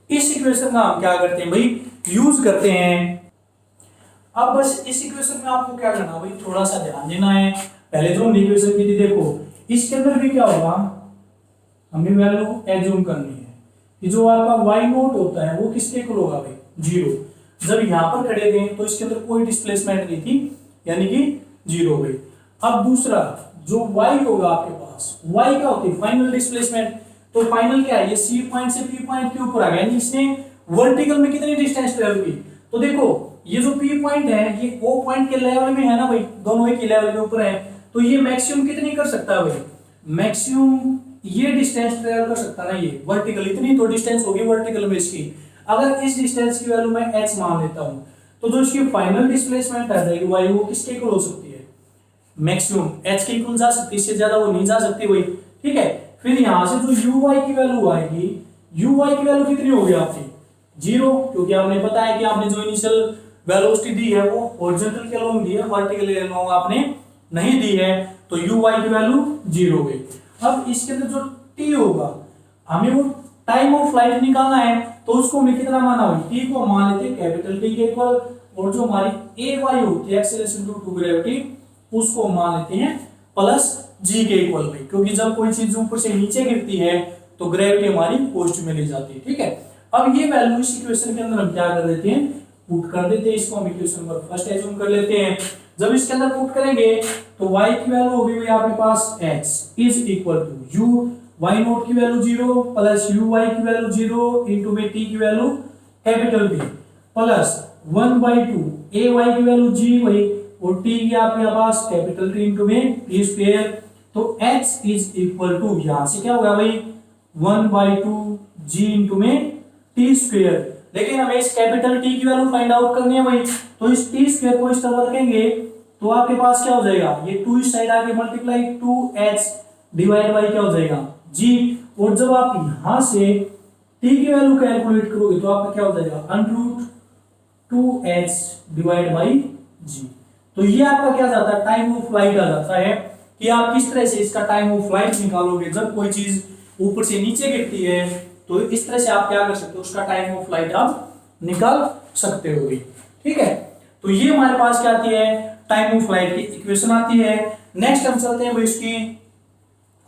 इस इक्वेशन का हम क्या करते हैं भाई, यूज करते हैं। अब बस इस इक्वेशन में आपको क्या करना भाई, थोड़ा सा ध्यान देना है। पहले जो हमने इक्वेशन की थी, देखो इसके अंदर भी क्या होगा, हमें वैल्यू एज्यूम करनी है कि जो आपका y नोट होता है वो किसके इक्वल होगा भाई, 0। जब यहां पर खड़े थे तो इसके अंदर कोई डिस्प्लेसमेंट नहीं थी, यानी कि 0 भाई। अब दूसरा जो y होगा आपके पास, y क्या होती है, फाइनल डिस्प्लेसमेंट। तो फाइनल क्या है, ये C पॉइंट से P पॉइंट के ऊपर आ गया, यानी इसने वर्टिकल में कितनी डिस्टेंस ट्रेवल की। तो देखो ये जो P पॉइंट है ये O पॉइंट के लेवल में है ना भाई, दोनों एक ही लेवल के ऊपर है। तो ये मैक्सिमम कितनी कर सकता है भाई, मैक्सिमम ये डिस्टेंस ट्रेवल कर सकता है ना, ये वर्टिकल इतनी तो डिस्टेंस होगी वर्टिकल में इसकी। अगर इस डिस्टेंस की वैल्यू मैं h मान लेता हूं, तो जो इसकी फाइनल डिस्प्लेसमेंट आ जाएगी y, वो किसके इक्वल हो सकती है, मैक्सिमम h के इक्वल जा सकती है, इससे ज्यादा वो नहीं जा सकती भाई। ठीक है, फिर यहां से जो uy की वैल्यू आएगी, uy की वैल्यू कितनी होगी आपकी, 0, क्योंकि आपने पता है कि आपने जो इनिशियल वेलोसिटी दी है वो हॉरिजॉन्टल के अलोंग दी है, वर्टिकल के अलोंग आपने नहीं दी है। तो uy की वैल्यू 0 हो गई। अब इसके अंदर जो t होगा, हमें वो टाइम ऑफ फ्लाइट निकालना है, तो उसको हमने कितना माना हुआ, t को मान लेते हैं कैपिटल T के इक्वल, और जो हमारी ay होती है एक्सेलरेशन ड्यू टू ग्रेविटी, उसको मान लेते हैं प्लस g के इक्वल भाई, क्योंकि जब कोई चीज ऊपर से नीचे गिरती है तो ग्रेविटी हमारी पॉजिटिव में ले जाती है। ठीक है, अब ये वैल्यू इस इक्वेशन के अंदर हम क्या कर देते हैं, पुट कर देते हैं। इसको हम इक्वेशन नंबर फर्स्ट एज्यूम कर लेते हैं। जब इसके अंदर पुट करेंगे तो y की वैल्यू होगी भाई आपके पास x is equal to u y not की वैल्यू 0 प्लस uy की वैल्यू 0 इनटू में t की value capital B plus 1/2 ay की वैल्यू g वही, और t की आपके पास कैपिटल T इनटू में t स्क्वायर। तो x इज इक्वल टू, यहां से क्या होगा भाई 1/2 g इनटू में t स्क्वायर। लेकिन हमें इस कैपिटल T की वैल्यू फाइंड आउट करनी है भाई, तो इस t स्क्वायर को इस तरह रखेंगे तो आपके पास क्या हो जाएगा, ये 2 इस साइड आके मल्टीप्लाई 2h डिवाइड बाय क्या हो जाएगा g। और जब आप यहां से t की वैल्यू कैलकुलेट करोगे तो आपका क्या हो जाएगा under 2h divide by g। तो ये आपका क्या जाता है, टाइम ऑफ फ्लाइट आ जाता है कि आप किस तरह से इसका टाइम ऑफ फ्लाइट निकालोगे। जब कोई चीज ऊपर से नीचे गिरती है तो इस तरह से आप क्या कर सकते हो, उसका टाइम ऑफ फ्लाइट आप निकाल सकते हो। ठीक है, तो ये हमारे पास क्या आती है, टाइम ऑफ फ्लाइट की इक्वेशन आती है। नेक्स्ट हम चलते हैं भाई इसकी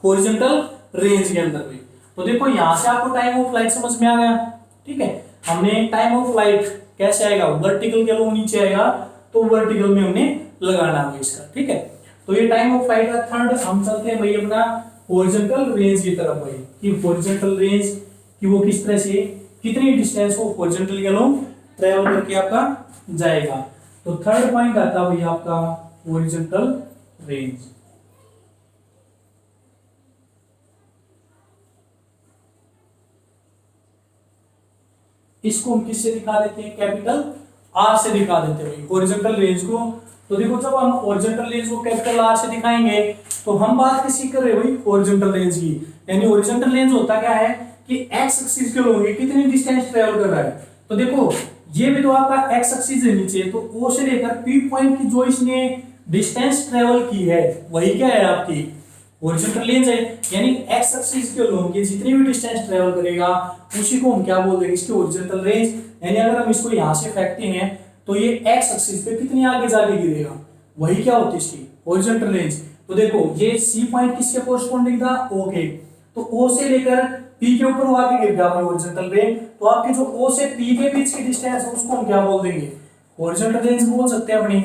हॉरिजॉन्टल रेंज के अंदर भी। तो देखो यहां से आपको टाइम ऑफ फ्लाइट समझ में आ गया। ठीक है, हमने टाइम ऑफ फ्लाइट कैसे आएगा, वर्टिकल के लोग नीचे आएगा, तो वर्टिकल में हमने लगाना है इसका। ठीक है, तो ये टाइम ऑफ फ्लाइट का थर्ड। हम चलते हैं भाई अपना हॉरिजॉन्टल रेंज की तरफ भाई, कि हॉरिजॉन्टल रेंज कि वो किस तरह से कितनी डिस्टेंस वो हॉरिजॉन्टल के लोग ट्रेवल करके आपका जाएगा। तो थर्ड पॉइंट आता है भाई आपका हॉरिजॉन्टल रेंज। इसको हम किससे दिखा देते हैं, कैपिटल R से दिखा देते हैं भाई हॉरिजॉन्टल रेंज को। तो देखो जब हम हॉरिजॉन्टल रेंज को कैपिटल R से दिखाएंगे तो हम बात किसी कर रहे हैं भाई हॉरिजॉन्टल रेंज की। यानी हॉरिजॉन्टल रेंज होता क्या है कि x एक्सिस के लोग कितनी डिस्टेंस ट्रेवल कर रहा है। तो देखो ये भी तो आपका x एक्सिस है नीचे, तो O से लेकर P पॉइंट की जो इसने डिस्टेंस ट्रेवल की है वही क्या है आपकी हॉरिजॉन्टल रेंज है। यानी x एक्सिस के लोग जितनी भी डिस्टेंस ट्रेवल करेगा उसी को हम क्या बोल देंगे, इसकी हॉरिजॉन्टल रेंज। यानी अगर हम इसको यहां से फेंकते हैं तो ये x एक्सिस पे कितनी आगे जाके गिरेगा, वही क्या होती है इसकी हॉरिजॉन्टल रेंज। तो देखो ये C पॉइंट किसके कोरस्पोंडिंग था, O के, तो O से लेकर P के ऊपर वो आगे गिर गया हॉरिजॉन्टल रेंज। तो आपकी जो O से P के बीच की डिस्टेंस है उसको हम क्या बोल देंगे, हॉरिजॉन्टल रेंज बोल सकते हैं अपनी।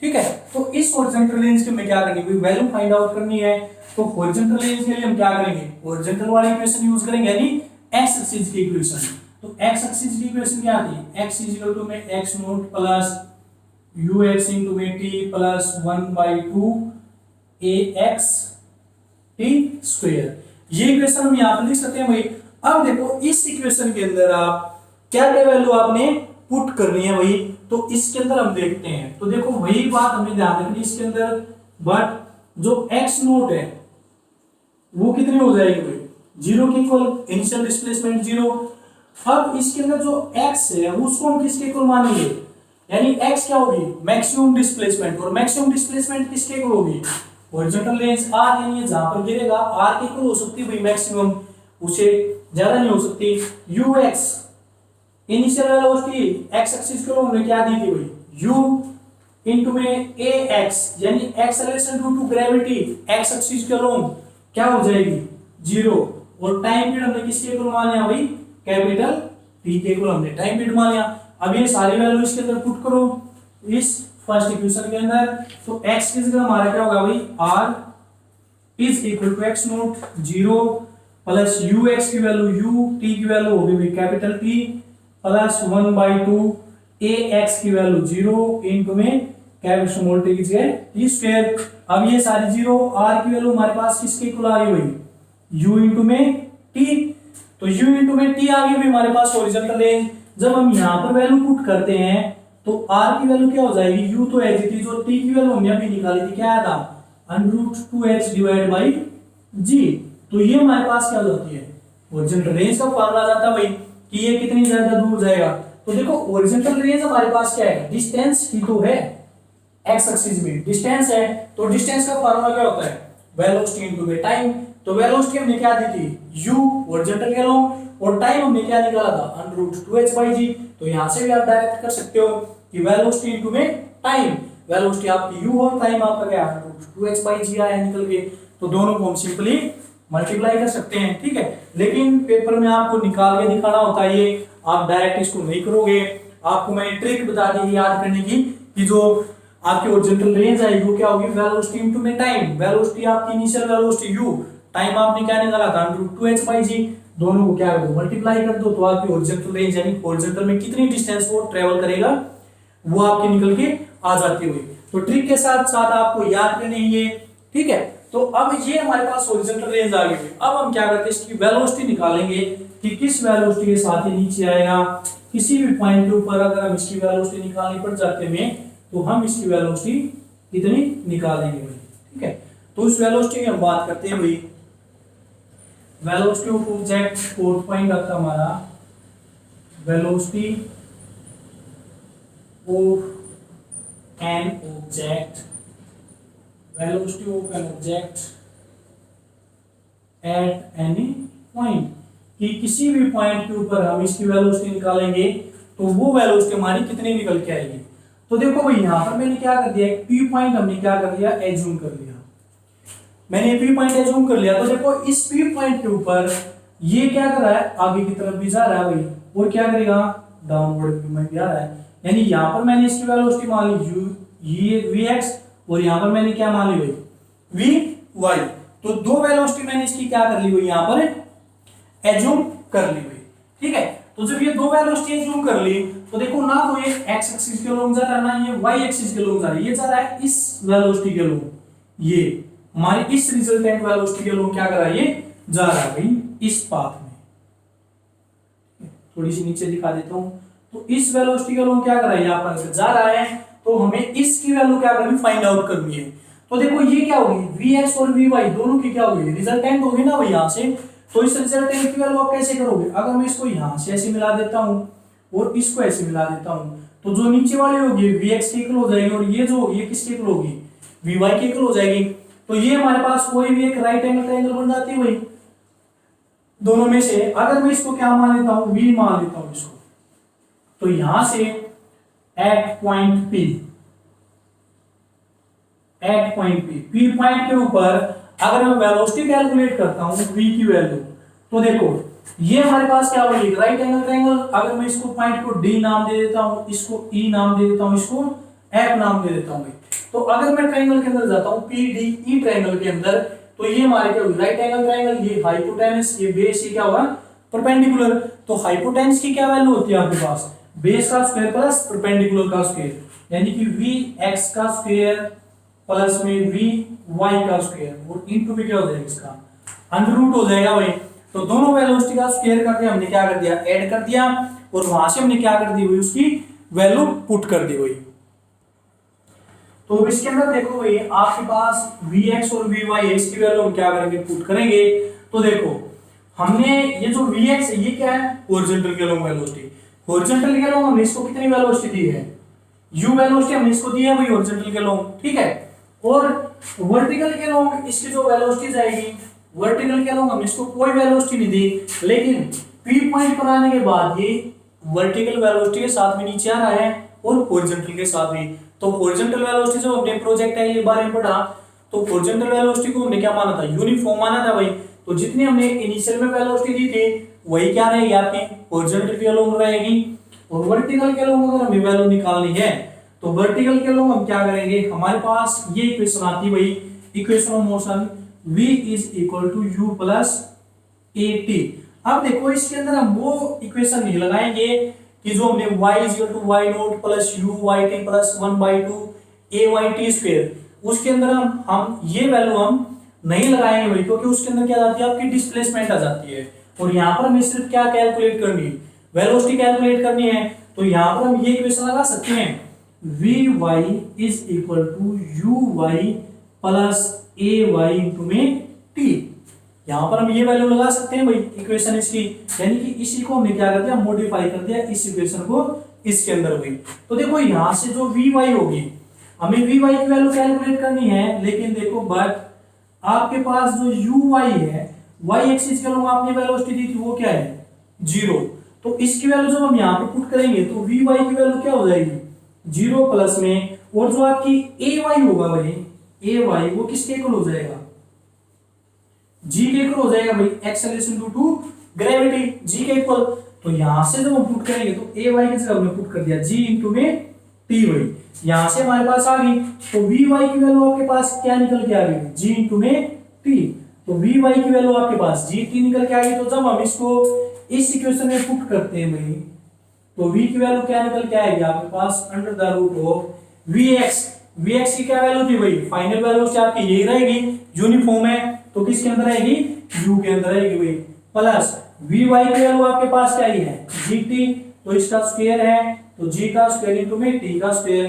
ठीक है, तो इस हॉरिजॉन्टल रेंज के में क्या करेंगे, वैल्यू फाइंड आउट करनी है। तो हॉरिजॉन्टल रेंज के लिए हम क्या करेंगे, हॉरिजॉन्टल वाली इक्वेशन यूज करेंगे, यानी x एक्सिस की इक्वेशन। तो x एक्सिस की इक्वेशन क्या आती है, x इक्वल टू में x note plus ux into में t plus 1/2 ax t square. ये इक्वेशन हम यहां पर लिख सकते हैं भाई। अब देखो इस इक्वेशन के अंदर आप क्या क्या वैल्यू आपने पुट करनी है भाई। तो इसके अंदर हम देखते हैं, तो देखो वही बात हमें ध्यान रखनी इसके अंदर, बट जो x नोट है वो कितनी हो जाएगी भाई, जीरो के इक्वल, इनिशियल डिस्प्लेसमेंट जीरो। अब इसके अंदर जो x है उसको हम किसके इक्वल मानेंगे, यानी x क्या होगी, मैक्सिमम डिस्प्लेसमेंट, और मैक्सिमम डिस्प्लेसमेंट किसके इक्वल होगी, हॉरिजॉन्टल रेंज r, यानी जहां पर गिरेगा r के इक्वल हो सकती है भाई मैक्सिमम, उसे ज्यादा नहीं हो सकती। ux initial velocity x axis के हमने क्या दी थी भाई, u इनटू में ax, यानी acceleration due to gravity x axis के अलोंग क्या हो जाएगी, जीरो, और टाइम पीरियड हमने किसके इक्वल मान लिया भाई, कैपिटल T के इक्वल हमने टाइम पीरियड मान लिया। अब ये सारी वैल्यू इसके अंदर पुट करो इस फर्स्ट इक्वेशन के अंदर, तो x की जगह हमारा क्या होगा भाई, r is equal to x not zero plus ux की वैल्यू u, t की वैल्यू होगी भाई कैपिटल T, प्लस 1/2 ax की वैल्यू जीरो इनटू में कैपिटल स्मॉल t की जगह t स्क्वायर। अब ये सारी जीरो, r की वैल्यू हमारे पास किसके इक्वल आ गई भाई, u इनटू में t, तो u इनटू में t आ गई भाई हमारे पास हॉरिजॉन्टल रेंज। जब हम यहां पर वैल्यू पुट करते हैं तो r की वैल्यू क्या हो जाएगी, u तो एज इट इज, और t की वैल्यू हमने अभी निकाली थी, क्या आया था, √2h डिवाइड बाई g, तो ये हमारे पास क्या हो जाती है, हॉरिजॉन्टल रेंज का फार्मूला जाता है भाई कि ये कितनी ज्यादा दूर जाएगा। तो देखो हॉरिजॉन्टल रेंज हमारे पास क्या है, डिस्टेंस ही तो है, x एक्सिस में डिस्टेंस है, तो डिस्टेंस का फार्मूला क्या होता है, वेलोसिटी इनटू टाइम। तो वेलोसिटी हमने क्या दी थी, u हॉरिजॉन्टल के लॉन्ग, और टाइम हमने क्या निकाला था, √2h/g। तो यहां से भी आप डायरेक्ट कर सकते हो कि वेलोसिटी इनटू में टाइम, वेलोसिटी आपकी u और टाइम आपका क्या है, √2h/g आया निकल के, तो दोनों को हम सिंपली मल्टीप्लाई कर सकते हैं, ठीक है। लेकिन पेपर में आपको निकाल के दिखाना होता है, ये आप डायरेक्ट इसको नहीं करोगे, आपको मैंने ट्रिक बता दी याद करने की कि जो आपकी हॉरिजॉन्टल रेंज आएगी वो क्या होगी, वेलोसिटी इनटू में टाइम, वेलोसिटी आपकी इनिशियल वेलोसिटी u, टाइम आपने क्या निकाला था, √2h/g, दोनों को क्या कर दो, मल्टीप्लाई कर दो, तो आपकी हॉरिजॉन्टल रेंज यानी हॉरिजॉन्टल में कितनी डिस्टेंस वो ट्रेवल करेगा वो आपकी निकल के आ जाती हुई। तो ट्रिक के साथ साथ आपको याद करनी है ये, ठीक है। तो अब ये हमारे पास हॉरिजॉन्टल रेंज आ गई। अब हम क्या करते हैं, इसकी वेलोसिटी निकालेंगे कि किस वेलोसिटी के साथ ये नीचे आएगा। किसी भी पॉइंट के ऊपर अगर हम इसकी वेलोसिटी निकालनी पड़ जाते हैं तो हम इसकी वेलोसिटी कितनी निकालेंगे भाई, ठीक है। तो उस वेलोसिटी की हम बात करते हैं भाई, velocity of object, fourth point आता हमारा velocity of an object, velocity of an object at any point, कि किसी भी पॉइंट के ऊपर हम इसकी वेलोसिटी निकालेंगे तो वो वेलोसिटी हमारी कितनी निकल के आएगी। तो देखो भाई यहां पर मैंने क्या कर दिया, एक पी पॉइंट हमने क्या कर दिया, एज्यूम कर लिया, मैंने पी पॉइंट एज्यूम कर लिया। तो देखो इस पी पॉइंट के ऊपर ये क्या कर रहा है, आगे की तरफ भी जा रहा है भाई, और क्या करेगा, डाउनवर्ड में भी आ रहा है, यानी यहां पर मैंने इसकी वेलोसिटी मान ली ये vx, और यहां पर मैंने क्या मान ली भाई vy। तो दो वेलोसिटी मैंने इसकी क्या कर ली हुई, यहां पर एज्यूम कर ली हुई, ठीक है। तो जब ये दो वेलोसिटी एज्यूम कर ली तो देखो ना तो ये x एक्सिस के लोग जा रहा है ना ये y एक्सिस के लोग जा रहा है, ये जा रहा है इस वेलोसिटी के लोग, ये हमारी इस रिजल्टेंट वेलोसिटी के लोग क्या कर रहा है, ये जा रहा है भाई इस पाथ में। थोड़ी सी नीचे दिखा देता हूं, तो इस वेलोसिटी का लोग क्या कर रहा है, यहाँ पर जा रहा है, तो हमें इसकी वैल्यू क्या करनी, फाइंड आउट करनी है। तो देखो ये क्या होगी, vx और vy दोनों की क्या होगी, रिजल्टेंट होगी ना भाई यहाँ से। तो इस रिजल्टेंट की वैल्यू आप कैसे करोगे, अगर मैं इसको यहाँ से ऐसे मिला देता हूँ और इसको ऐसे मिला देता हूँ, तो जो नीचे वाली होगी vx की इक्वल हो जाएगी, और ये जो ये किसकी इक्वल होगी, vy की इक्वल हो जाएगी। तो ये हमारे पास कोई भी एक राइट एंगल ट्रायंगल बन जाती है भाई दोनों में से। अगर मैं इसको क्या मान लेता हूँ, v मान लेता हूँ इसको, तो यहां से at point P, at point P point के ऊपर अगर मैं वेलोसिटी कैलकुलेट करता हूं v की वैल्यू, तो देखो ये हमारे पास क्या होगी, राइट एंगल ट्रायंगल। अगर मैं इसको पॉइंट को D नाम दे देता हूं, इसको E नाम दे देता हूं, इसको F नाम दे देता हूं। तो अगर मैं ट्रायंगल के अंदर जाता हूं PDE ट्रायंगल के अंदर, तो ये हमारे क्या होगी, राइट एंगल ट्रायंगल, ये हाइपोटेनस, ये बेस, ये क्या होगा, परपेंडिकुलर। तो हाइपोटेनस की क्या वैल्यू होती है आपके पास, बेस का स्क्वायर प्लस परपेंडिकुलर का स्क्वायर, यानी कि vx का स्क्वायर प्लस में vy का स्क्वायर, और इनटू भी क्या हो जाएगा, इसका अंडर रूट हो जाएगा भाई। तो दोनों वेलोसिटी का स्क्वायर करके हमने क्या कर दिया, ऐड कर दिया, और वहां से हमने क्या कर दी हुई, उसकी वैल्यू पुट कर दी भाई। तो इसके अंदर देखो भाई आपके पास Vx और Vy है, इसकी वैल्यू हम क्या करेंगे, पुट करेंगे। तो देखो हमने ये जो Vx है ये क्या है, हॉरिजॉन्टल के लॉन्ग वेलोसिटी। हॉरिजॉन्टल के लॉन्ग हमने इसको कितनी वेलोसिटी दी है, u वेलोसिटी हमने इसको दी है भाई हॉरिजॉन्टल के लॉन्ग, ठीक है। और वर्टिकल के लॉन्ग इसकी जो वेलोसिटी जाएगी, वर्टिकल के लॉन्ग हमने इसको कोई वेलोसिटी नहीं दी, लेकिन P पॉइंट पर आने के बाद ये वर्टिकल वेलोसिटी के साथ में नीचे आ रहा है और हॉरिजॉन्टल के साथ भी। तो हॉरिजॉन्टल वेलोसिटी जो हमने प्रोजेक्टाइल के बारे में पढ़ा, तो हॉरिजॉन्टल वेलोसिटी को हमने क्या माना था, यूनिफॉर्म माना था भाई। तो जितनी हमने इनिशियल में वेलोसिटी दी थी वही क्या रहेगी आपकी हॉरिजॉन्टल के लॉन्ग रहेगी। और वर्टिकल के लॉन्ग अगर हमें वैल्यू निकालनी है तो वर्टिकल के लॉन्ग हम क्या करेंगे, हमारे पास ये इक्वेशन आती है भाई, equation of motion v is equal to u plus at। अब देखो इसके अंदर हम वो इक्वेशन नहीं लगाएंगे कि जो हमने y is equal to y not plus u yt plus 1/2 ayt square, उसके अंदर हम ये वैल्यू हम नहीं लगाएंगे भाई, क्योंकि उसके अंदर क्या जाती है आपकी डिस्प्लेसमेंट आ जाती है। और यहाँ पर हमें सिर्फ क्या कैलकुलेट करनी है, वेलोसिटी कैलकुलेट करनी है। तो यहाँ पर हम ये इक्वेशन लगा सकते हैं vy is equal to uy plus ay into में t। यहाँ पर हम ये वैल्यू लगा सकते हैं भाई इक्वेशन इसकी, यानी कि इसी को हमने क्या कर दिया, मॉडिफाई कर दिया इस इक्वेशन को इसके अंदर भाई। तो देखो यहाँ से जो vy होगी, हमें vy की वैल्यू कैलकुलेट करनी है, लेकिन देखो बट आपके पास जो uy है, y एक्सिस के लोग आपने वेलोसिटी दी थी वो क्या है 0। तो इसकी वैल्यू जब हम यहाँ पे पुट करेंगे तो vy की वैल्यू क्या हो जाएगी 0 प्लस में, और जो आपकी ay होगा भाई, ay वो किसके इक्वल हो जाएगा, g के इक्वल हो जाएगा भाई, acceleration due to gravity, g के इक्वल। तो यहां से जब हम पुट करेंगे तो ay की जगह हमने पुट कर दिया g इंटू में t भाई, यहां से हमारे पास आ गई। तो vy की वैल्यू आपके पास क्या निकल के आ गई, g इंटू में t। तो vy की वैल्यू आपके पास gt निकल के आ गई। तो जब हम इसको इस इक्वेशन में पुट करते हैं भाई, तो v की वैल्यू क्या निकल के आएगी आपके पास under the root of vx की क्या वैल्यू थी भाई, फाइनल वैल्यू से आपकी यही रहेगी, यूनिफॉर्म है तो किसके अंदर आएगी, u के अंदर आएगी भाई, प्लस vy की वैल्यू आपके पास क्या है gt, तो इसका स्क्वायर है तो g का स्क्वायर इंटू में t का स्क्वायर।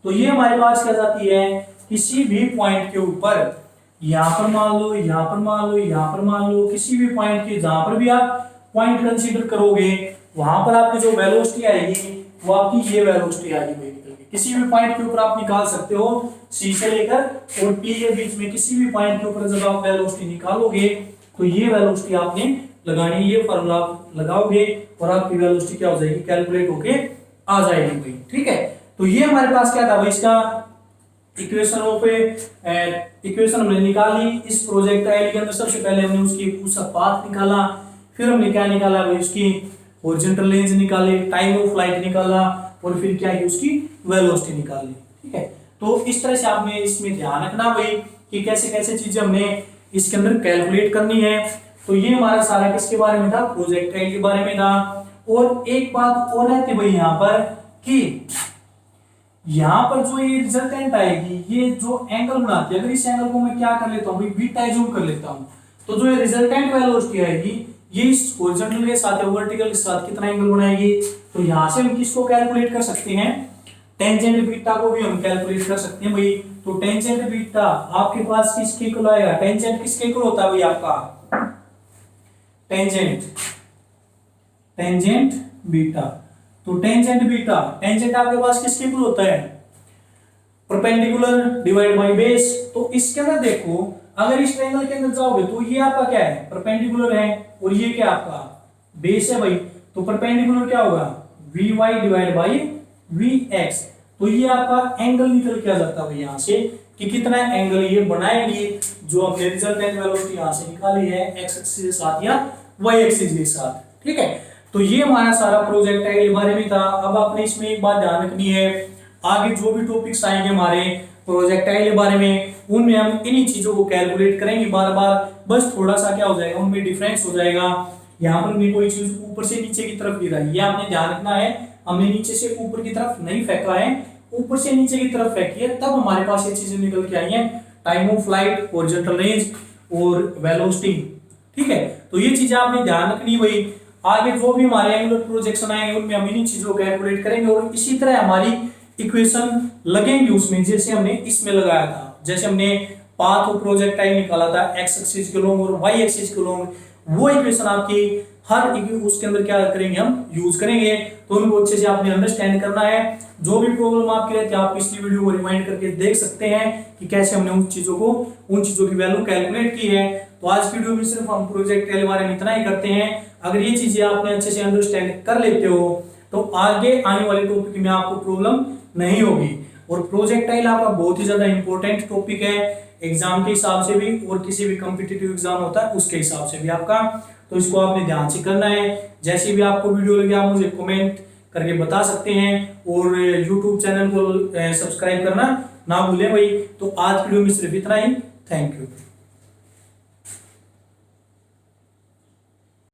तो ये हमारे पास क्या जाती है, किसी भी पॉइंट के ऊपर, यहाँ पर मान लो, यहाँ पर मान लो, यहाँ पर मान लो, किसी भी पॉइंट की जहां पर भी आप पॉइंट कंसीडर करोगे वहां पर आपकी जो वेलोसिटी आएगी वो आपकी ये वेलोसिटी आएगी भाई, किसी भी पॉइंट के ऊपर आप निकाल सकते हो, C से लेकर और P के बीच में किसी भी पॉइंट के ऊपर जब आप वेलोसिटी निकालोगे तो ये वेलोसिटी आपने लगानी है, ये फॉर्मूला लगाओगे और आपकी वेलोसिटी क्या हो जाएगी, कैलकुलेट होके आ जाएगी भाई, ठीक है। तो ये हमारे पास क्या था भाई, इसका इक्वेशन हमने निकाली इस प्रोजेक्टाइल के अंदर। सबसे पहले हमने उसका पाथ निकाला, फिर हमने क्या निकाला भाई, उसकी हॉरिजॉन्टल रेंज निकाली, टाइम ऑफ फ्लाइट निकाला, और फिर क्या है उसकी वेलोसिटी निकाली, ठीक है। तो इस तरह से आपने इसमें ध्यान रखना भाई कि कैसे कैसे चीजें हमने इसके अंदर कैलकुलेट करनी है। तो ये हमारा सारा किसके बारे में था, प्रोजेक्टाइल के बारे में था। और एक बात और है भाई यहाँ पर कि यहाँ पर जो ये रिजल्टेंट आएगी, ये जो एंगल बनाती है, अगर इस एंगल को मैं क्या कर लेता हूँ भाई, बीटा जूम कर लेता हूँ, तो जो ये रिजल्टेंट वेलोसिटी आएगी ये इस हॉरिजॉन्टल के साथ या वर्टिकल के साथ कितना एंगल बनाएगी। तो यहाँ से हम किसको कैलकुलेट कर सकते हैं, टेंजेंट बीटा को भी हम कैलकुलेट कर सकते हैं भाई। तो टेंजेंट बीटा आपके पास किसके इक्वल आएगा, टेंजेंट किसके इक्वल होता है भाई आपका, टेंजेंट बीटा। तो टेंजेंट आपके पास किसके इक्वल होता है, परपेंडिकुलर डिवाइड बाय बेस। तो इसके अंदर देखो अगर इस ट्रायंगल के अंदर जाओगे तो ये आपका क्या है, परपेंडिकुलर है, और ये क्या आपका बेस है भाई। तो परपेंडिकुलर क्या होगा, vy डिवाइड बाय vx। तो ये आपका एंगल निकल के आ जाता है यहाँ से कि कितना एंगल ये बनाएंगे, जो हमने रिजल्टेंट वेलोसिटी यहाँ से निकाली है x एक्सिस के साथ या y एक्सिस के साथ, ठीक है। तो ये हमारा सारा प्रोजेक्टाइल के बारे में था। अब आपने इसमें एक बात ध्यान रखनी है, आगे जो भी टॉपिक्स आएंगे हमारे प्रोजेक्टाइल के बारे में, उनमें हम इन्हीं चीजों को कैलकुलेट करेंगे बार बार, बस थोड़ा सा क्या हो जाएगा, उनमें डिफरेंस हो जाएगा। यहाँ पर मैं कोई चीज ऊपर से नीचे की तरफ गिरा है, ये आपने ध्यान रखना है, हमने नीचे से ऊपर की तरफ नहीं फेंका है, ऊपर से नीचे की तरफ फेंकी है, तब हमारे पास ये चीजें निकल के आई हैं, time of flight, horizontal range और वेलोसिटी, ठीक है। तो ये चीजें आपने ध्यान रखनी भाई। आगे जो भी हमारे एंगुलर प्रोजेक्शन आएंगे उनमें हम इन्हीं चीजों को कैलकुलेट करेंगे और इसी तरह हमारी इक्वेशन लगेंगी उसमें, जैसे हमने इसमें लगाया था। जैसे हमने पाथ ऑफ प्रोजेक्टाइल निकाला था एक्स एक्सिस के लोंग और वाई एक्सिस के लोंग, वो इक्वेशन आपकी हर उसके अंदर क्या करेंगे हम यूज करेंगे। तो उनको अच्छे से आपने अंडरस्टैंड करना है। जो भी प्रॉब्लम आपके रहती है आप पिछली वीडियो को रिमाइंड करके देख सकते हैं कि कैसे हमने उन चीजों की वैल्यू कैलकुलेट की है। तो आज की वीडियो में सिर्फ हम प्रोजेक्ट के बारे में इतना ही करते हैं। अगर ये चीजें आपने अच्छे से अंडरस्टैंड कर लेते हो तो आगे आने वाले टॉपिक में आपको प्रॉब्लम नहीं होगी। और प्रोजेक्टाइल आपका बहुत ही ज्यादा इंपॉर्टेंट टॉपिक है एग्जाम के हिसाब से भी और किसी भी कॉम्पिटिटिव एग्जाम होता है उसके हिसाब से भी आपका। तो इसको आपने ध्यान से करना है। जैसे भी आपको वीडियो लगे आप मुझे कमेंट करके बता सकते हैं और यूट्यूब चैनल को सब्सक्राइब करना ना भूलें भाई। तो आज वीडियो में सिर्फ इतना ही। Thank you.